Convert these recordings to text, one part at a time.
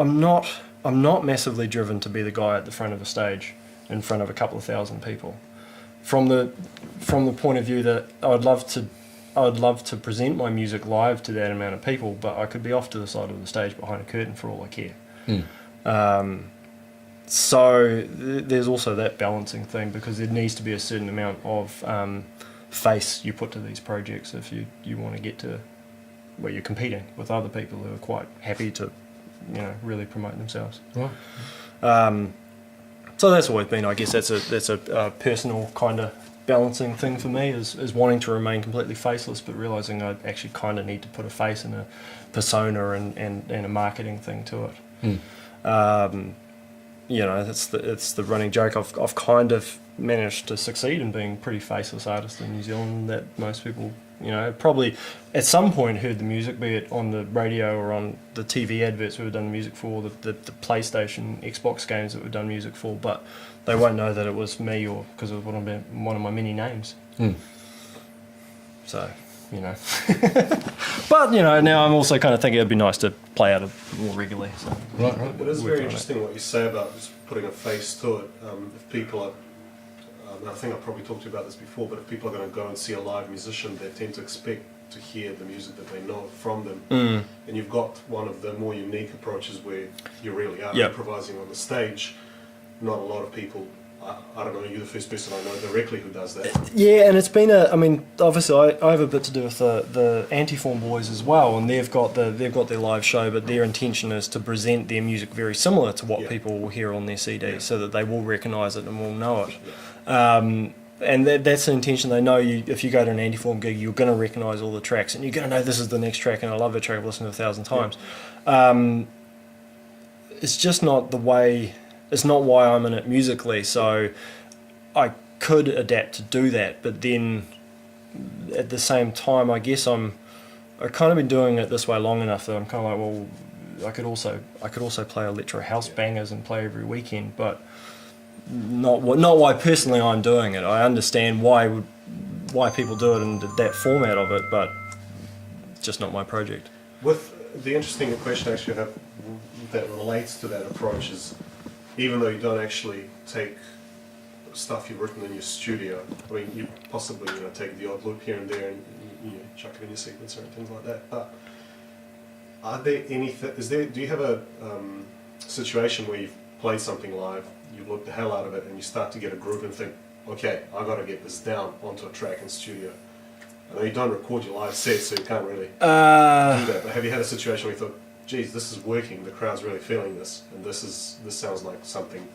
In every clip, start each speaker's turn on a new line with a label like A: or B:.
A: I'm not massively driven to be the guy at the front of a stage in front of a couple of thousand people. From the point of view that I would love to present my music live to that amount of people, but I could be off to the side of the stage behind a curtain for all I care. So there's also that balancing thing, because there needs to be a certain amount of face you put to these projects if you want to get to where you're competing with other people who are quite happy to, really promote themselves.
B: Right.
A: So that's always been, I guess, that's a personal kind of balancing thing for me, is wanting to remain completely faceless, but realizing I actually kind of need to put a face and a persona and a marketing thing to it. It's the running joke. I've kind of managed to succeed in being a pretty faceless artist in New Zealand, that most people, probably at some point heard the music, be it on the radio or on the TV adverts we've done music for, the PlayStation, Xbox games that we've done music for, but they won't know that it was me, or because it was one of my many names. So, but now I'm also kind of thinking it'd be nice to play out more regularly. So.
B: Right.
C: It is very interesting what you say about just putting a face to it. If people are, I think I've probably talked to you about this before, but if people are going to go and see a live musician, they tend to expect to hear the music that they know from them. And you've got one of the more unique approaches where you really are improvising on the stage. Not a lot of people, I don't know, you're the first person I know directly who does that.
A: Yeah, and it's been obviously I have a bit to do with the Antiform boys as well, and they've got their live show, but their intention is to present their music very similar to what people will hear on their CD, so that they will recognise it and will know it. And that's the intention. They know if you go to an Antiform gig, you're going to recognise all the tracks, and you're going to know this is the next track, and I love the track, I've listened to it 1,000 times. It's just not the way. It's not why I'm in it musically, so I could adapt to do that, but then at the same time, I guess I've kind of been doing it this way long enough that I'm kind of like, well, I could also play electro house bangers and play every weekend, but not why personally I'm doing it. I understand why people do it in that format of it, but it's just not my project.
C: With the interesting question actually that relates to that approach is, even though you don't actually take stuff you've written in your studio, I mean, you possibly take the odd loop here and there and chuck it in your sequencer and things like that. But are there do you have a situation where you've played something live, you've looked the hell out of it, and you start to get a groove and think, okay, I've got to get this down onto a track in studio? I know you don't record your live set, so you can't really do that. But have you had a situation where you thought, geez, this is working, the crowd's really feeling this, and this sounds like something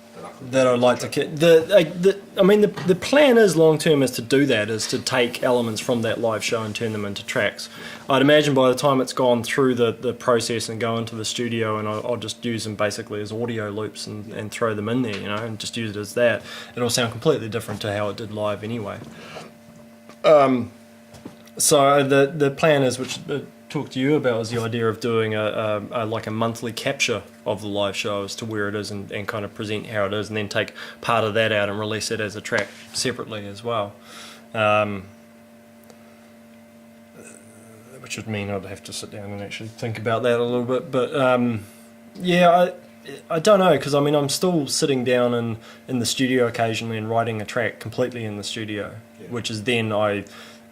C: that I'd like to...
A: The plan is long term is to do that, is to take elements from that live show and turn them into tracks. I'd imagine by the time it's gone through the process and go into the studio, and I'll just use them basically as audio loops and throw them in there, and just use it as that, it'll sound completely different to how it did live anyway. So the plan is, which talk to you about, is the idea of doing a monthly capture of the live show as to where it is, and kind of present how it is, and then take part of that out and release it as a track separately as well. Which would mean I'd have to sit down and actually think about that a little bit, but I don't know, because I'm still sitting down in the studio occasionally and writing a track completely in the studio, which is then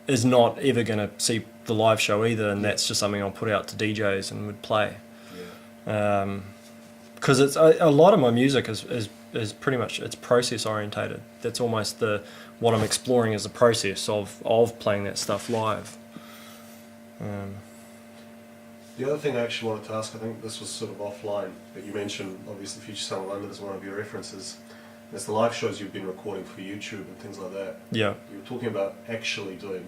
A: is not ever going to see the live show either, and that's just something I'll put out to DJs and would play. Because it's a lot of my music is pretty much, it's process orientated. That's almost what I'm exploring as a process of playing that stuff live.
C: The other thing I actually wanted to ask, I think this was sort of offline, but you mentioned obviously Future Summer London as one of your references. There's the live shows you've been recording for YouTube and things like that.
A: Yeah.
C: You were talking about actually doing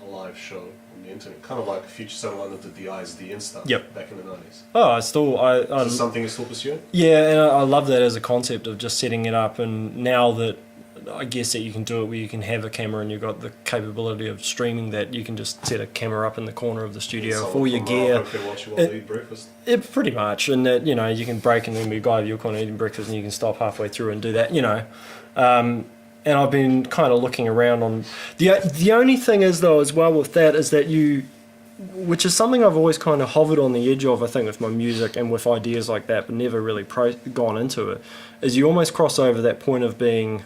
C: a live show on the internet, kind of like Future Summer London did the ISD and stuff back in the 90s.
A: Oh,
C: Is this something you're still pursuing?
A: Yeah, and I love that as a concept of just setting it up, and now that I guess that you can do it where you can have a camera and you've got the capability of streaming that, you can just set a camera up in the corner of the studio with all your gear.
C: Watch you while you eat breakfast.
A: Pretty much, and that you can break and then be a guy of your corner eating breakfast, and you can stop halfway through and do that. And I've been kind of looking around on the only thing is though as well with that is that which is something I've always kind of hovered on the edge of, I think, with my music and with ideas like that, but never really gone into it, is you almost cross over that point of being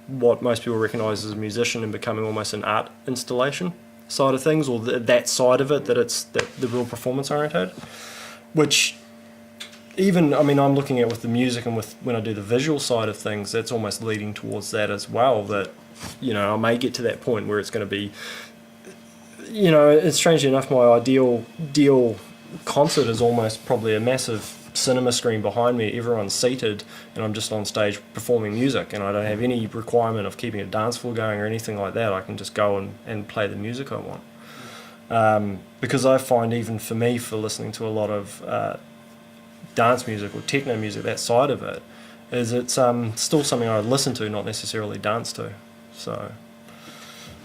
A: what most people recognise as a musician and becoming almost an art installation side of things, or that side of it, that it's the real performance oriented, which even, I mean, I'm looking at with the music and with when I do the visual side of things, that's almost leading towards that as well, that, you know, I may get to that point where it's going to be, you know, it's strangely enough, my ideal concert is almost probably a massive cinema screen behind me, everyone's seated, and I'm just on stage performing music, and I don't have any requirement of keeping a dance floor going or anything like that. I can just go and play the music I want. Because I find, even for me, for listening to a lot of dance music or techno music, that side of it, is it's still something I listen to, not necessarily dance to. So,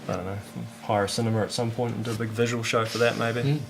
A: I don't know, hire a cinema at some point and do a big visual show for that maybe.